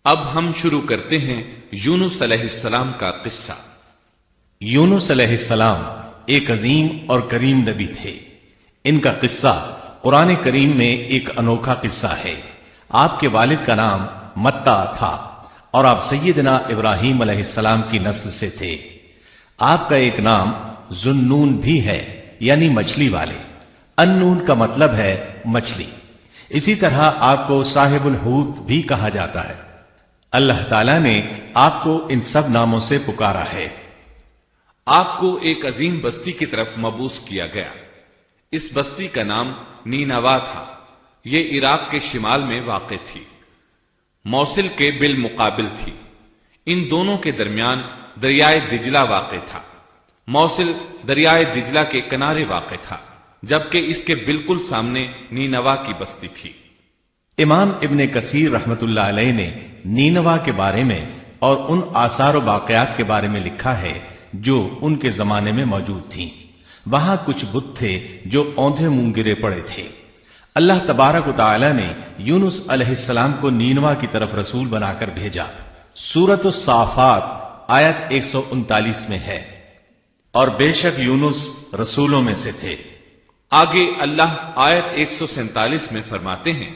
اب ہم شروع کرتے ہیں یونس علیہ السلام کا قصہ۔ یونس علیہ السلام ایک عظیم اور کریم نبی تھے۔ ان کا قصہ قرآن کریم میں ایک انوکھا قصہ ہے۔ آپ کے والد کا نام متا تھا اور آپ سیدنا ابراہیم علیہ السلام کی نسل سے تھے۔ آپ کا ایک نام ذوالنون بھی ہے، یعنی مچھلی والے۔ النون کا مطلب ہے مچھلی۔ اسی طرح آپ کو صاحب الحوت بھی کہا جاتا ہے۔ اللہ تعالیٰ نے آپ کو ان سب ناموں سے پکارا ہے۔ آپ کو ایک عظیم بستی کی طرف مبعوث کیا گیا۔ اس بستی کا نام نینوا تھا۔ یہ عراق کے شمال میں واقع تھی، موصل کے بالمقابل تھی۔ ان دونوں کے درمیان دریائے دجلہ واقع تھا۔ موصل دریائے دجلہ کے کنارے واقع تھا، جبکہ اس کے بالکل سامنے نینوا کی بستی تھی۔ امام ابن کثیر رحمت اللہ علیہ نے نینوا کے بارے میں اور ان آثار و باقیات کے بارے میں لکھا ہے جو ان کے زمانے میں موجود تھیں۔ وہاں کچھ بت تھے جو اوندھے منہ گرے پڑے تھے۔ اللہ تبارک و تعالی نے یونس علیہ السلام کو نینوا کی طرف رسول بنا کر بھیجا۔ سورۃ الصافات آیت 139 میں ہے، اور بے شک یونس رسولوں میں سے تھے۔ آگے اللہ آیت 147 میں فرماتے ہیں،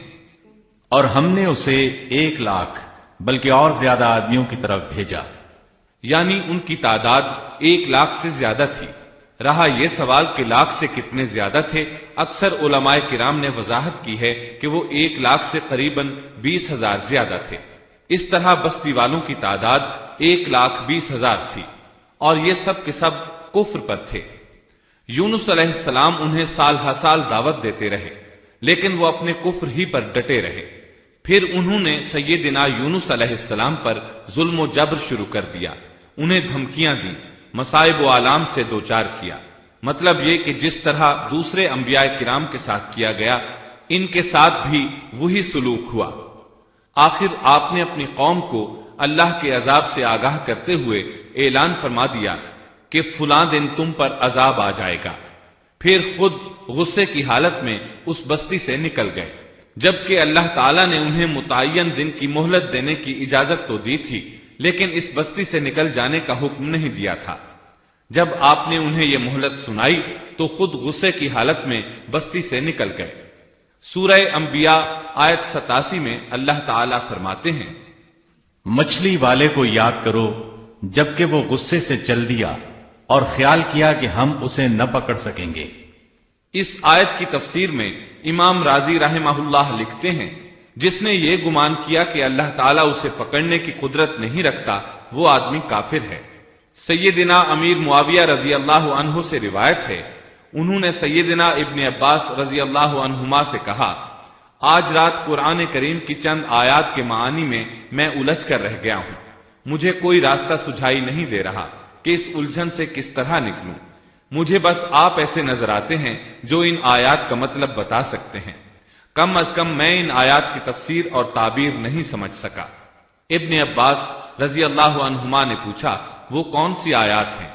اور ہم نے اسے 1,00,000 بلکہ اور زیادہ آدمیوں کی طرف بھیجا۔ یعنی ان کی تعداد 1,00,000 سے زیادہ تھی۔ رہا یہ سوال کہ لاکھ سے کتنے زیادہ تھے، اکثر علماء کرام نے وضاحت کی ہے کہ وہ 1,00,000 سے قریباً 20,000 زیادہ تھے۔ اس طرح بستی والوں کی تعداد 1,20,000 تھی، اور یہ سب کے سب کفر پر تھے۔ یونس علیہ السلام انہیں سال ہر سال دعوت دیتے رہے، لیکن وہ اپنے کفر ہی پر ڈٹے رہے۔ پھر انہوں نے سیدنا یونس علیہ السلام پر ظلم و جبر شروع کر دیا، انہیں دھمکیاں دیں، مصائب و آلام سے دوچار کیا۔ مطلب یہ کہ جس طرح دوسرے انبیاء کرام کے ساتھ کیا گیا، ان کے ساتھ بھی وہی سلوک ہوا۔ آخر آپ نے اپنی قوم کو اللہ کے عذاب سے آگاہ کرتے ہوئے اعلان فرما دیا کہ فلاں دن تم پر عذاب آ جائے گا۔ پھر خود غصے کی حالت میں اس بستی سے نکل گئے، جبکہ اللہ تعالیٰ نے انہیں متعین دن کی مہلت دینے کی اجازت تو دی تھی، لیکن اس بستی سے نکل جانے کا حکم نہیں دیا تھا۔ جب آپ نے انہیں یہ مہلت سنائی تو خود غصے کی حالت میں بستی سے نکل گئے۔ سورہ انبیاء آیت 87 میں اللہ تعالیٰ فرماتے ہیں، مچھلی والے کو یاد کرو جبکہ وہ غصے سے چل دیا اور خیال کیا کہ ہم اسے نہ پکڑ سکیں گے۔ اس آیت کی تفسیر میں امام رازی رحمہ اللہ لکھتے ہیں، جس نے یہ گمان کیا کہ اللہ تعالیٰ اسے پکڑنے کی قدرت نہیں رکھتا، وہ آدمی کافر ہے۔ سیدنا امیر معاویہ رضی اللہ عنہ سے روایت ہے، انہوں نے سیدنا ابن عباس رضی اللہ عنہما سے کہا، آج رات قرآن کریم کی چند آیات کے معانی میں الجھ کر رہ گیا ہوں، مجھے کوئی راستہ سجھائی نہیں دے رہا کہ اس الجھن سے کس طرح نکلوں۔ مجھے بس آپ ایسے نظر آتے ہیں جو ان آیات کا مطلب بتا سکتے ہیں، کم از کم میں ان آیات کی تفسیر اور تعبیر نہیں سمجھ سکا۔ ابن عباس رضی اللہ عنہما نے پوچھا، وہ کون سی آیات ہیں؟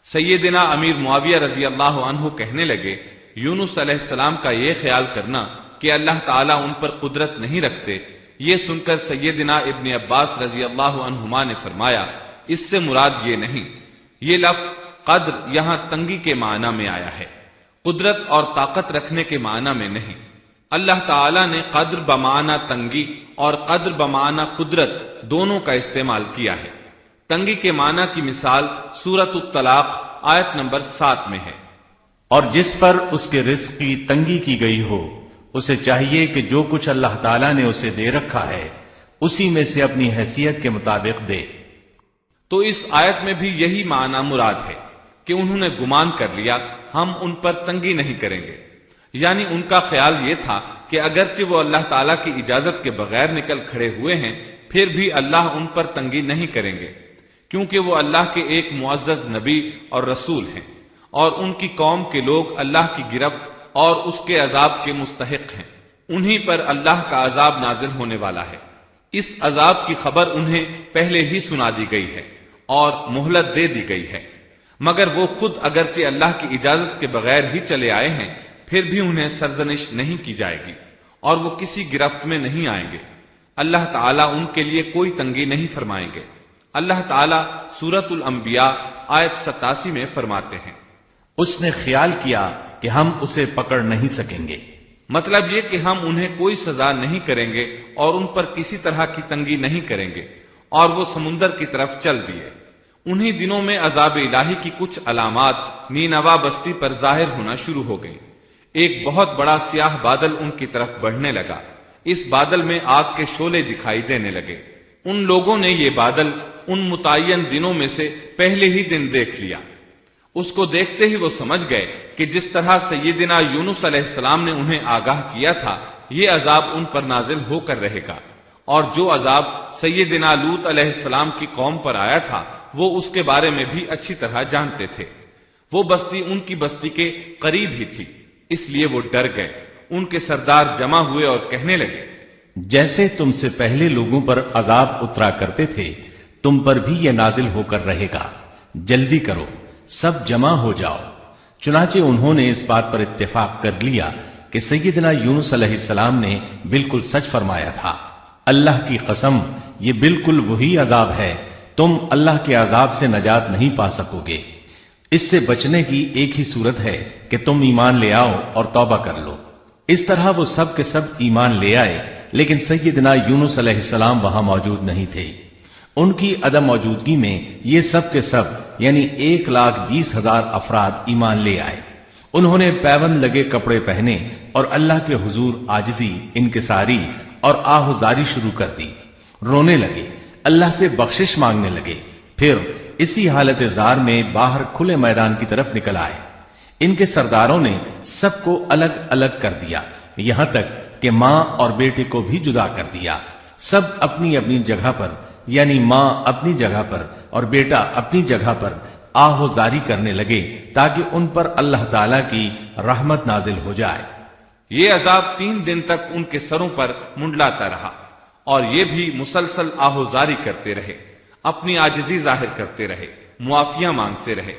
سیدنا امیر معاویہ رضی اللہ عنہ کہنے لگے، یونس علیہ السلام کا یہ خیال کرنا کہ اللہ تعالیٰ ان پر قدرت نہیں رکھتے۔ یہ سن کر سیدنا ابن عباس رضی اللہ عنہما نے فرمایا، اس سے مراد یہ نہیں، یہ لفظ قدر یہاں تنگی کے معنی میں آیا ہے، قدرت اور طاقت رکھنے کے معنی میں نہیں۔ اللہ تعالیٰ نے قدر بمعنی تنگی اور قدر بمعنی قدرت دونوں کا استعمال کیا ہے۔ تنگی کے معنی کی مثال سورۃ الطلاق آیت نمبر 7 میں ہے، اور جس پر اس کے رزق کی تنگی کی گئی ہو، اسے چاہیے کہ جو کچھ اللہ تعالیٰ نے اسے دے رکھا ہے اسی میں سے اپنی حیثیت کے مطابق دے۔ تو اس آیت میں بھی یہی معنی مراد ہے کہ انہوں نے گمان کر لیا ہم ان پر تنگی نہیں کریں گے، یعنی ان کا خیال یہ تھا کہ اگرچہ وہ اللہ تعالیٰ کی اجازت کے بغیر نکل کھڑے ہوئے ہیں، پھر بھی اللہ ان پر تنگی نہیں کریں گے، کیونکہ وہ اللہ کے ایک معزز نبی اور رسول ہیں، اور ان کی قوم کے لوگ اللہ کی گرفت اور اس کے عذاب کے مستحق ہیں۔ انہی پر اللہ کا عذاب نازل ہونے والا ہے۔ اس عذاب کی خبر انہیں پہلے ہی سنا دی گئی ہے اور مہلت دے دی گئی ہے، مگر وہ خود اگرچہ اللہ کی اجازت کے بغیر ہی چلے آئے ہیں، پھر بھی انہیں سرزنش نہیں کی جائے گی اور وہ کسی گرفت میں نہیں آئیں گے۔ اللہ تعالیٰ ان کے لیے کوئی تنگی نہیں فرمائیں گے۔ اللہ تعالیٰ سورۃ الانبیاء آیت 87 میں فرماتے ہیں، اس نے خیال کیا کہ ہم اسے پکڑ نہیں سکیں گے۔ مطلب یہ کہ ہم انہیں کوئی سزا نہیں کریں گے اور ان پر کسی طرح کی تنگی نہیں کریں گے، اور وہ سمندر کی طرف چل دیے۔ انہی دنوں میں عذاب الہی کی کچھ علامات نینوا بستی پر ظاہر ہونا شروع ہو گئی۔ ایک بہت بڑا سیاہ بادل ان کی طرف بڑھنے لگا۔ اس بادل میں آگ کے شعلے دکھائی دینے لگے۔ ان لوگوں نے یہ بادل ان متعین دنوں میں سے پہلے ہی دن دیکھ لیا۔ اس کو دیکھتے ہی وہ سمجھ گئے کہ جس طرح سیدنا یونس علیہ السلام نے انہیں آگاہ کیا تھا، یہ عذاب ان پر نازل ہو کر رہے گا، اور جو عذاب سیدنا لوط علیہ السلام کی قوم پر آیا تھا وہ اس کے بارے میں بھی اچھی طرح جانتے تھے۔ وہ بستی ان کی بستی کے قریب ہی تھی، اس لیے وہ ڈر گئے۔ ان کے سردار جمع ہوئے اور کہنے لگے، جیسے تم سے پہلے لوگوں پر عذاب اترا کرتے تھے، تم پر بھی یہ نازل ہو کر رہے گا، جلدی کرو، سب جمع ہو جاؤ۔ چنانچہ انہوں نے اس بات پر اتفاق کر لیا کہ سیدنا یونس علیہ السلام نے بالکل سچ فرمایا تھا۔ اللہ کی قسم، یہ بالکل وہی عذاب ہے، تم اللہ کے عذاب سے نجات نہیں پا سکو گے۔ اس سے بچنے کی ایک ہی صورت ہے کہ تم ایمان لے آؤ اور توبہ کر لو۔ اس طرح وہ سب کے سب ایمان لے آئے، لیکن سیدنا یونس علیہ السلام وہاں موجود نہیں تھے۔ ان کی عدم موجودگی میں یہ سب کے سب یعنی 1,20,000 افراد ایمان لے آئے۔ انہوں نے پیوند لگے کپڑے پہنے اور اللہ کے حضور عاجزی، انکساری اور آہوزاری شروع کر دی، رونے لگے، اللہ سے بخشش مانگنے لگے، پھر اسی حالت زار میں باہر کھلے میدان کی طرف نکل آئے۔ ان کے سرداروں نے سب کو الگ الگ کر دیا، یہاں تک کہ ماں اور بیٹے کو بھی جدا کر دیا۔ سب اپنی اپنی جگہ پر، یعنی ماں اپنی جگہ پر اور بیٹا اپنی جگہ پر آہوزاری کرنے لگے تاکہ ان پر اللہ تعالی کی رحمت نازل ہو جائے۔ یہ عذاب 3 دن تک ان کے سروں پر منڈلاتا رہا، اور یہ بھی مسلسل آہوزاری کرتے رہے، اپنی عاجزی ظاہر کرتے رہے، معافیاں مانگتے رہے۔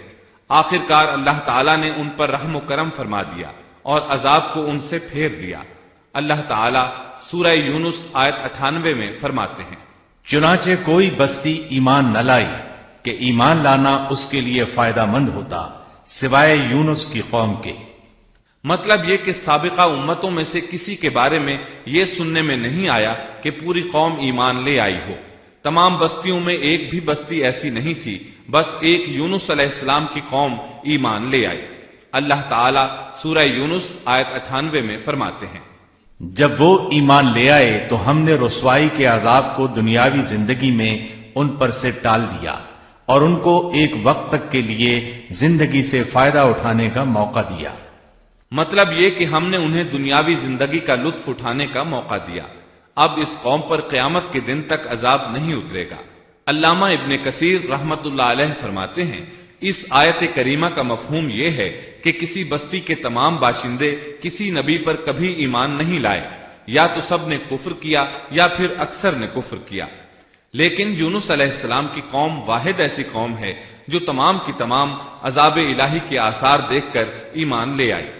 آخر کار اللہ تعالیٰ نے ان پر رحم و کرم فرما دیا اور عذاب کو ان سے پھیر دیا۔ اللہ تعالیٰ سورہ یونس آیت 98 میں فرماتے ہیں، چنانچہ کوئی بستی ایمان نہ لائی کہ ایمان لانا اس کے لیے فائدہ مند ہوتا، سوائے یونس کی قوم کے۔ مطلب یہ کہ سابقہ امتوں میں سے کسی کے بارے میں یہ سننے میں نہیں آیا کہ پوری قوم ایمان لے آئی ہو۔ تمام بستیوں میں ایک بھی بستی ایسی نہیں تھی، بس ایک یونس علیہ السلام کی قوم ایمان لے آئی۔ اللہ تعالیٰ سورہ یونس آیت 98 میں فرماتے ہیں، جب وہ ایمان لے آئے تو ہم نے رسوائی کے عذاب کو دنیاوی زندگی میں ان پر سے ٹال دیا اور ان کو ایک وقت تک کے لیے زندگی سے فائدہ اٹھانے کا موقع دیا۔ مطلب یہ کہ ہم نے انہیں دنیاوی زندگی کا لطف اٹھانے کا موقع دیا۔ اب اس قوم پر قیامت کے دن تک عذاب نہیں اترے گا۔ علامہ ابن کثیر رحمت اللہ علیہ فرماتے ہیں، اس آیت کریمہ کا مفہوم یہ ہے کہ کسی بستی کے تمام باشندے کسی نبی پر کبھی ایمان نہیں لائے، یا تو سب نے کفر کیا یا پھر اکثر نے کفر کیا۔ لیکن یونس علیہ السلام کی قوم واحد ایسی قوم ہے جو تمام کی تمام عذاب الہی کے آثار دیکھ کر ایمان لے آئی۔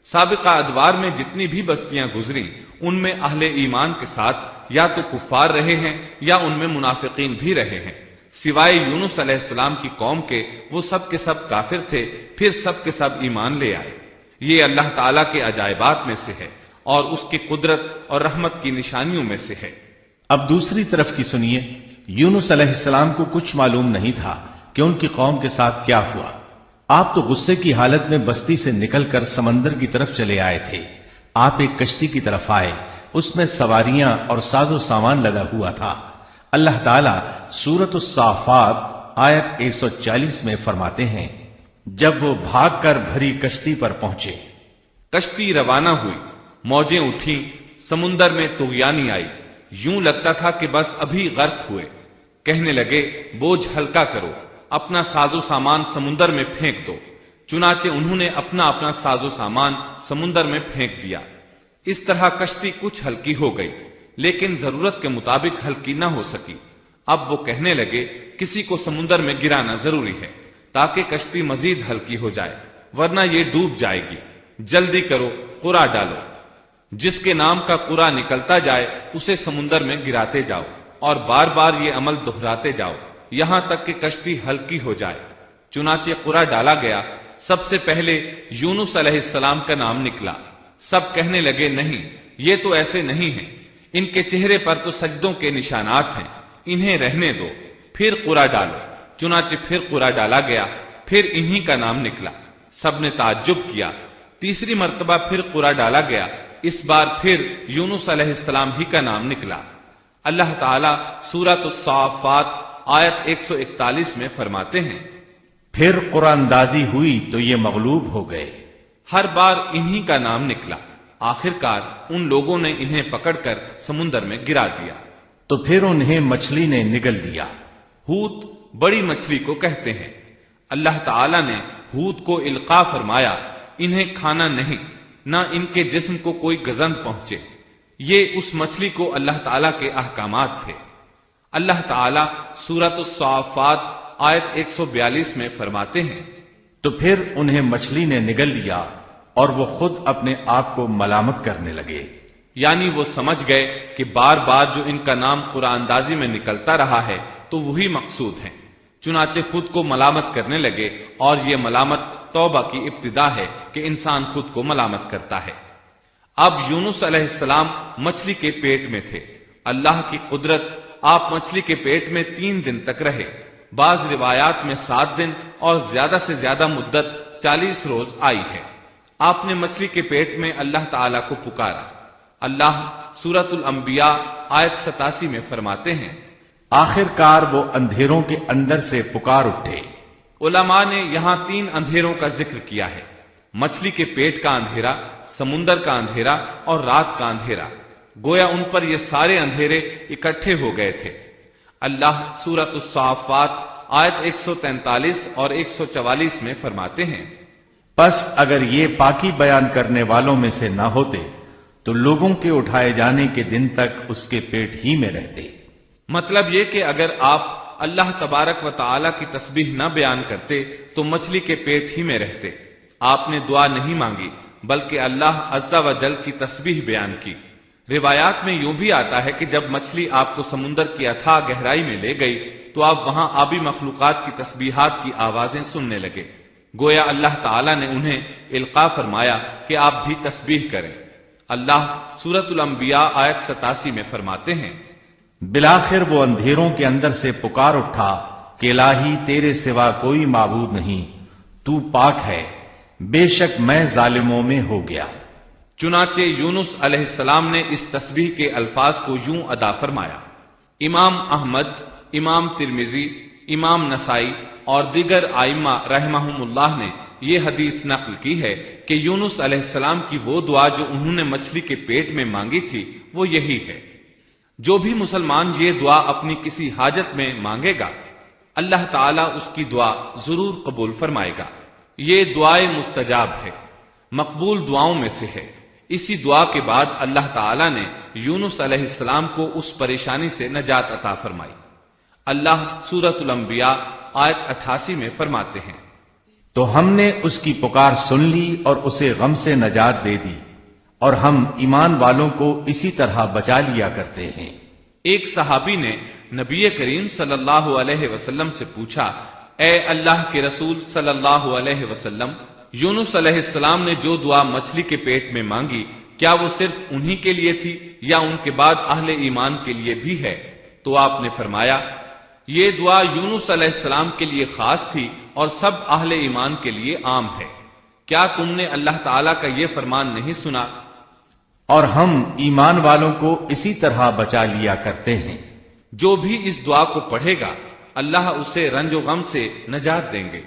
سابقہ ادوار میں جتنی بھی بستیاں گزری ان میں اہل ایمان کے ساتھ یا تو کفار رہے ہیں یا ان میں منافقین بھی رہے ہیں، سوائے یونس علیہ السلام کی قوم کے وہ سب کے سب کافر تھے، پھر سب کے سب ایمان لے آئے۔ یہ اللہ تعالیٰ کے عجائبات میں سے ہے اور اس کی قدرت اور رحمت کی نشانیوں میں سے ہے۔ اب دوسری طرف کی سنیے، یونس علیہ السلام کو کچھ معلوم نہیں تھا کہ ان کی قوم کے ساتھ کیا ہوا۔ آپ تو غصے کی حالت میں بستی سے نکل کر سمندر کی طرف چلے آئے تھے۔ آپ ایک کشتی کی طرف آئے، اس میں سواریاں اور ساز و سامان لگا ہوا تھا۔ اللہ تعالیٰ سورۃ الصافات آیت 140 میں فرماتے ہیں، جب وہ بھاگ کر بھری کشتی پر پہنچے، کشتی روانہ ہوئی، موجیں اٹھیں، سمندر میں طغیانی آئی، یوں لگتا تھا کہ بس ابھی غرق ہوئے۔ کہنے لگے، بوجھ ہلکا کرو، اپنا ساز و سامان سمندر میں پھینک دو۔ چنانچہ انہوں نے اپنا اپنا ساز و سامان سمندر میں پھینک دیا۔ اس طرح کشتی کچھ ہلکی ہو گئی، لیکن ضرورت کے مطابق ہلکی نہ ہو سکی۔ اب وہ کہنے لگے، کسی کو سمندر میں گرانا ضروری ہے تاکہ کشتی مزید ہلکی ہو جائے، ورنہ یہ ڈوب جائے گی۔ جلدی کرو، قرا ڈالو۔ جس کے نام کا قرا نکلتا جائے اسے سمندر میں گراتے جاؤ اور بار بار یہ عمل دہراتے جاؤ یہاں تک کہ کشتی ہلکی ہو جائے۔ چنانچہ قرا ڈالا گیا، سب سے پہلے یونس علیہ السلام کا نام نکلا۔ سب کہنے لگے نہیں، یہ تو ایسے نہیں ہیں، ان کے چہرے پر تو سجدوں کے نشانات ہیں، انہیں رہنے دو، پھر قرا ڈالو۔ چنانچہ پھر قرا ڈالا گیا، پھر انہی کا نام نکلا۔ سب نے تعجب کیا۔ تیسری مرتبہ پھر قرا ڈالا گیا، اس بار پھر یونس علیہ السلام ہی کا نام نکلا۔ اللہ تعالیٰ سورۃ الصافات آیت 141 میں فرماتے ہیں، پھر قرآن اندازی ہوئی تو یہ مغلوب ہو گئے۔ ہر بار انہی کا نام نکلا، آخر کار ان لوگوں نے انہیں پکڑ کر سمندر میں گرا دیا۔ تو پھر انہیں مچھلی نے نگل لیا۔ حوت بڑی مچھلی کو کہتے ہیں۔ اللہ تعالیٰ نے حوت کو القاء فرمایا، انہیں کھانا نہیں، نہ ان کے جسم کو کوئی گزند پہنچے۔ یہ اس مچھلی کو اللہ تعالیٰ کے احکامات تھے۔ اللہ تعالیٰ سورۃ الصافات آیت 142 میں فرماتے ہیں، تو پھر انہیں مچھلی نے نگل لیا اور وہ خود اپنے آپ کو ملامت کرنے لگے۔ یعنی وہ سمجھ گئے کہ بار بار جو ان کا نام قرآن اندازی میں نکلتا رہا ہے تو وہی مقصود ہیں، چنانچہ خود کو ملامت کرنے لگے، اور یہ ملامت توبہ کی ابتدا ہے کہ انسان خود کو ملامت کرتا ہے۔ اب یونس علیہ السلام مچھلی کے پیٹ میں تھے۔ اللہ کی قدرت، آپ مچھلی کے پیٹ میں 3 دن تک رہے، بعض روایات میں 7 دن اور زیادہ سے زیادہ مدت 40 روز آئی ہے۔ آپ نے مچھلی کے پیٹ میں اللہ تعالیٰ کو پکارا۔ اللہ سورۃ الانبیاء آیت 87 میں فرماتے ہیں، آخر کار وہ اندھیروں کے اندر سے پکار اٹھے۔ علماء نے یہاں 3 اندھیروں کا ذکر کیا ہے، مچھلی کے پیٹ کا اندھیرا، سمندر کا اندھیرا اور رات کا اندھیرا۔ گویا ان پر یہ سارے اندھیرے اکٹھے ہو گئے تھے۔ اللہ سورۃ الصافات آیت 143 اور 144 میں فرماتے ہیں، پس اگر یہ پاکی بیان کرنے والوں میں سے نہ ہوتے تو لوگوں کے اٹھائے جانے کے دن تک اس کے پیٹ ہی میں رہتے۔ مطلب یہ کہ اگر آپ اللہ تبارک و تعالی کی تسبیح نہ بیان کرتے تو مچھلی کے پیٹ ہی میں رہتے۔ آپ نے دعا نہیں مانگی بلکہ اللہ عز و جل کی تسبیح بیان کی۔ روایات میں یوں بھی آتا ہے کہ جب مچھلی آپ کو سمندر کی اتھاہ گہرائی میں لے گئی تو آپ وہاں آبی مخلوقات کی تسبیحات کی آوازیں سننے لگے۔ گویا اللہ تعالیٰ نے انہیں القاء فرمایا کہ آپ بھی تسبیح کریں۔ اللہ سورۃ الانبیاء آیت 87 میں فرماتے ہیں، بلاخر وہ اندھیروں کے اندر سے پکار اٹھا کہ الہی تیرے سوا کوئی معبود نہیں، تو پاک ہے، بے شک میں ظالموں میں ہو گیا۔ چنانچہ یونس علیہ السلام نے اس تسبیح کے الفاظ کو یوں ادا فرمایا۔ امام احمد، امام ترمذی، امام نسائی اور دیگر ائمہ رحمہم اللہ نے یہ حدیث نقل کی ہے کہ یونس علیہ السلام کی وہ دعا جو انہوں نے مچھلی کے پیٹ میں مانگی تھی وہ یہی ہے۔ جو بھی مسلمان یہ دعا اپنی کسی حاجت میں مانگے گا اللہ تعالیٰ اس کی دعا ضرور قبول فرمائے گا۔ یہ دعائے مستجاب ہے، مقبول دعاؤں میں سے ہے۔ اسی دعا کے بعد اللہ تعالیٰ نے یونس علیہ السلام کو اس پریشانی سے نجات عطا فرمائی۔ اللہ سورۃ الانبیاء آیت 88 میں فرماتے ہیں، تو ہم نے اس کی پکار سن لی اور اسے غم سے نجات دے دی، اور ہم ایمان والوں کو اسی طرح بچا لیا کرتے ہیں۔ ایک صحابی نے نبی کریم صلی اللہ علیہ وسلم سے پوچھا، اے اللہ کے رسول صلی اللہ علیہ وسلم، یونس علیہ السلام نے جو دعا مچھلی کے پیٹ میں مانگی کیا وہ صرف انہی کے لیے تھی یا ان کے بعد اہل ایمان کے لیے بھی ہے؟ تو آپ نے فرمایا، یہ دعا یونس علیہ السلام کے لیے خاص تھی اور سب اہل ایمان کے لیے عام ہے۔ کیا تم نے اللہ تعالیٰ کا یہ فرمان نہیں سنا؟ اور ہم ایمان والوں کو اسی طرح بچا لیا کرتے ہیں۔ جو بھی اس دعا کو پڑھے گا اللہ اسے رنج و غم سے نجات دیں گے۔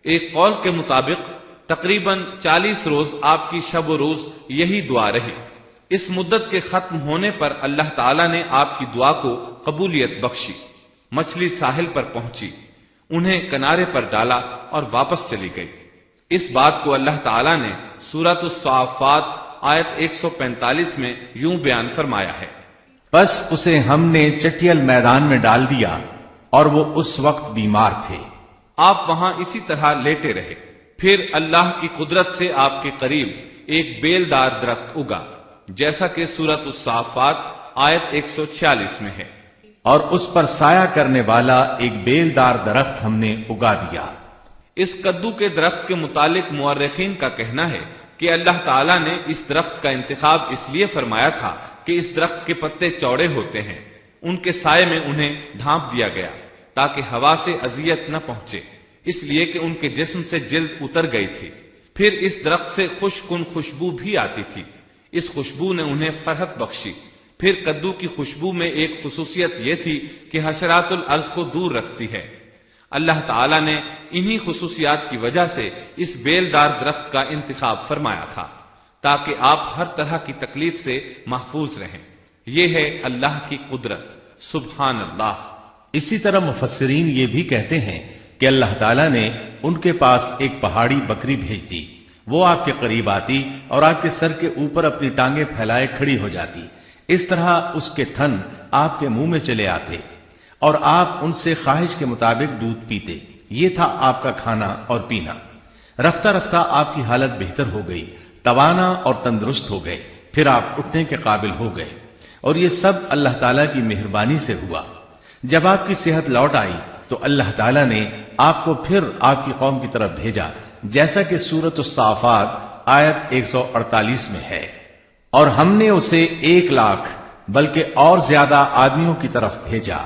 ایک قول کے مطابق تقریباً 40 روز آپ کی شب و روز یہی دعا رہی۔ اس مدت کے ختم ہونے پر اللہ تعالیٰ نے آپ کی دعا کو قبولیت بخشی۔ مچھلی ساحل پر پہنچی، انہیں کنارے پر ڈالا اور واپس چلی گئی۔ اس بات کو اللہ تعالیٰ نے سورۃ الصافات آیت 145 میں یوں بیان فرمایا ہے، بس اسے ہم نے چٹیل میدان میں ڈال دیا اور وہ اس وقت بیمار تھے۔ آپ وہاں اسی طرح لیٹے رہے۔ پھر اللہ کی قدرت سے آپ کے قریب ایک بیلدار درخت اگا، جیسا کہ سورۃ الصافات آیت 146 میں ہے۔ اور اس پر سایہ کرنے والا ایک بیلدار درخت ہم نے اگا دیا۔ اس کدو کے درخت کے متعلق مورخین کا کہنا ہے کہ اللہ تعالیٰ نے اس درخت کا انتخاب اس لیے فرمایا تھا کہ اس درخت کے پتے چوڑے ہوتے ہیں، ان کے سائے میں انہیں ڈھانپ دیا گیا تاکہ ہوا سے اذیت نہ پہنچے، اس لیے کہ ان کے جسم سے جلد اتر گئی تھی۔ پھر اس درخت سے خوشکن خوشبو بھی آتی تھی، اس خوشبو نے انہیں فرحت بخشی۔ پھر کدو کی خوشبو میں ایک خصوصیت یہ تھی کہ حشرات الارض کو دور رکھتی ہے۔ اللہ تعالیٰ نے انہی خصوصیات کی وجہ سے اس بیلدار درخت کا انتخاب فرمایا تھا تاکہ آپ ہر طرح کی تکلیف سے محفوظ رہیں۔ یہ ہے اللہ کی قدرت، سبحان اللہ۔ اسی طرح مفسرین یہ بھی کہتے ہیں کہ اللہ تعالیٰ نے ان کے پاس ایک پہاڑی بکری بھیج دی، وہ آپ کے قریب آتی اور آپ کے سر کے اوپر اپنی ٹانگیں پھیلائے کھڑی ہو جاتی، اس طرح اس کے تھن آپ کے منہ میں چلے آتے اور آپ ان سے خواہش کے مطابق دودھ پیتے۔ یہ تھا آپ کا کھانا اور پینا۔ رفتہ رفتہ آپ کی حالت بہتر ہو گئی، توانا اور تندرست ہو گئے، پھر آپ اٹھنے کے قابل ہو گئے، اور یہ سب اللہ تعالیٰ کی مہربانی سے ہوا۔ جب آپ کی صحت لوٹ آئی تو اللہ تعالیٰ نے آپ کو پھر آپ کی قوم کی طرف بھیجا، جیسا کہ سورۃ الصافات آیت 148 میں ہے۔ اور ہم نے اسے 1,00,000 بلکہ اور زیادہ آدمیوں کی طرف بھیجا،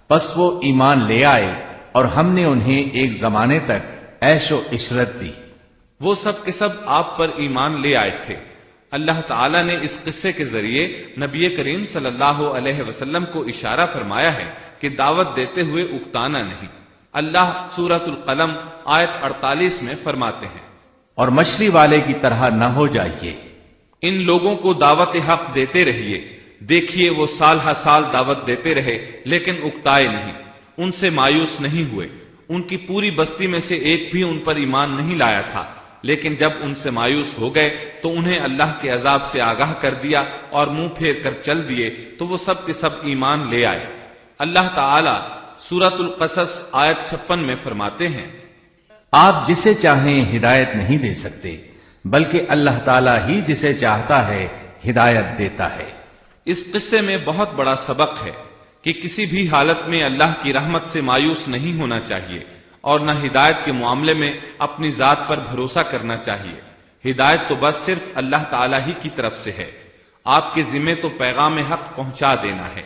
پس وہ ایمان لے آئے اور ہم نے انہیں ایک زمانے تک عیش و عشرت دی۔ وہ سب کے سب آپ پر ایمان لے آئے تھے۔ اللہ تعالیٰ نے اس قصے کے ذریعے نبی کریم صلی اللہ علیہ وسلم کو اشارہ فرمایا ہے کہ دعوت دیتے ہوئے اکتانا نہیں۔ اللہ سورۃ القلم آیت 48 میں فرماتے ہیں، اور مچھلی والے کی طرح نہ ہو جائیے۔ ان لوگوں کو دعوت حق دیتے رہیے، دیکھیے وہ سال ہر سال دعوت دیتے رہے لیکن اکتائے نہیں، ان سے مایوس نہیں ہوئے۔ ان کی پوری بستی میں سے ایک بھی ان پر ایمان نہیں لایا تھا، لیکن جب ان سے مایوس ہو گئے تو انہیں اللہ کے عذاب سے آگاہ کر دیا اور منہ پھیر کر چل دیے تو وہ سب کے سب ایمان لے آئے۔ اللہ تعالی سورۃ القصص آیت 56 میں فرماتے ہیں، آپ جسے چاہیں ہدایت نہیں دے سکتے، بلکہ اللہ تعالیٰ ہی جسے چاہتا ہے ہدایت دیتا ہے۔ اس قصے میں بہت بڑا سبق ہے کہ کسی بھی حالت میں اللہ کی رحمت سے مایوس نہیں ہونا چاہیے اور نہ ہدایت کے معاملے میں اپنی ذات پر بھروسہ کرنا چاہیے۔ ہدایت تو بس صرف اللہ تعالیٰ ہی کی طرف سے ہے، آپ کے ذمے تو پیغام حق پہنچا دینا ہے۔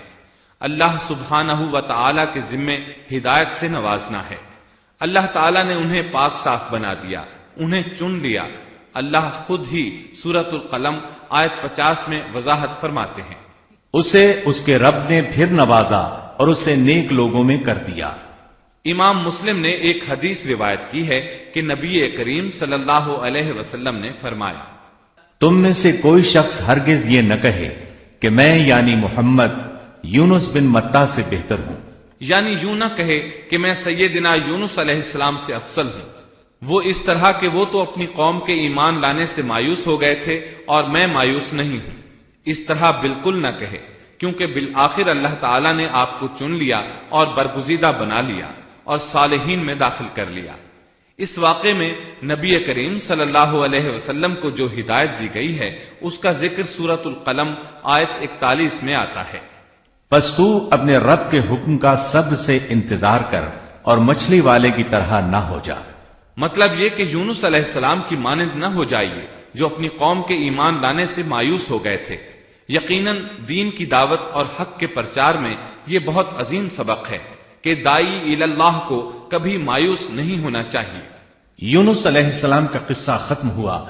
اللہ سبحانہ و تعالیٰ کے ذمے ہدایت سے نوازنا ہے۔ اللہ تعالیٰ نے انہیں پاک صاف بنا دیا، انہیں چن لیا۔ اللہ خود ہی سورۃ القلم آیت 50 میں وضاحت فرماتے ہیں، اسے اس کے رب نے پھر نوازا اور اسے نیک لوگوں میں کر دیا۔ امام مسلم نے ایک حدیث روایت کی ہے کہ نبی کریم صلی اللہ علیہ وسلم نے فرمایا، تم میں سے کوئی شخص ہرگز یہ نہ کہے کہ میں یعنی محمد یونس بن متا سے بہتر ہوں، یعنی یوں نہ کہے کہ میں سیدنا یونس علیہ السلام سے افضل ہوں، وہ اس طرح کہ وہ تو اپنی قوم کے ایمان لانے سے مایوس ہو گئے تھے اور میں مایوس نہیں ہوں۔ اس طرح بالکل نہ کہے، کیونکہ بالآخر اللہ تعالیٰ نے آپ کو چن لیا اور برگزیدہ بنا لیا اور صالحین میں داخل کر لیا۔ اس واقعے میں نبی کریم صلی اللہ علیہ وسلم کو جو ہدایت دی گئی ہے اس کا ذکر سورۃ القلم آیت 41 میں آتا ہے، پس تو اپنے رب کے حکم کا صبر سے انتظار کر اور مچھلی والے کی طرح نہ ہو جا۔ مطلب یہ کہ یونس علیہ السلام کی مانند نہ ہو جائیے جو اپنی قوم کے ایمان لانے سے مایوس ہو گئے تھے۔ یقیناً دین کی دعوت اور حق کے پرچار میں یہ بہت عظیم سبق ہے کہ داعی اللہ کو کبھی مایوس نہیں ہونا چاہیے۔ یونس علیہ السلام کا قصہ ختم ہوا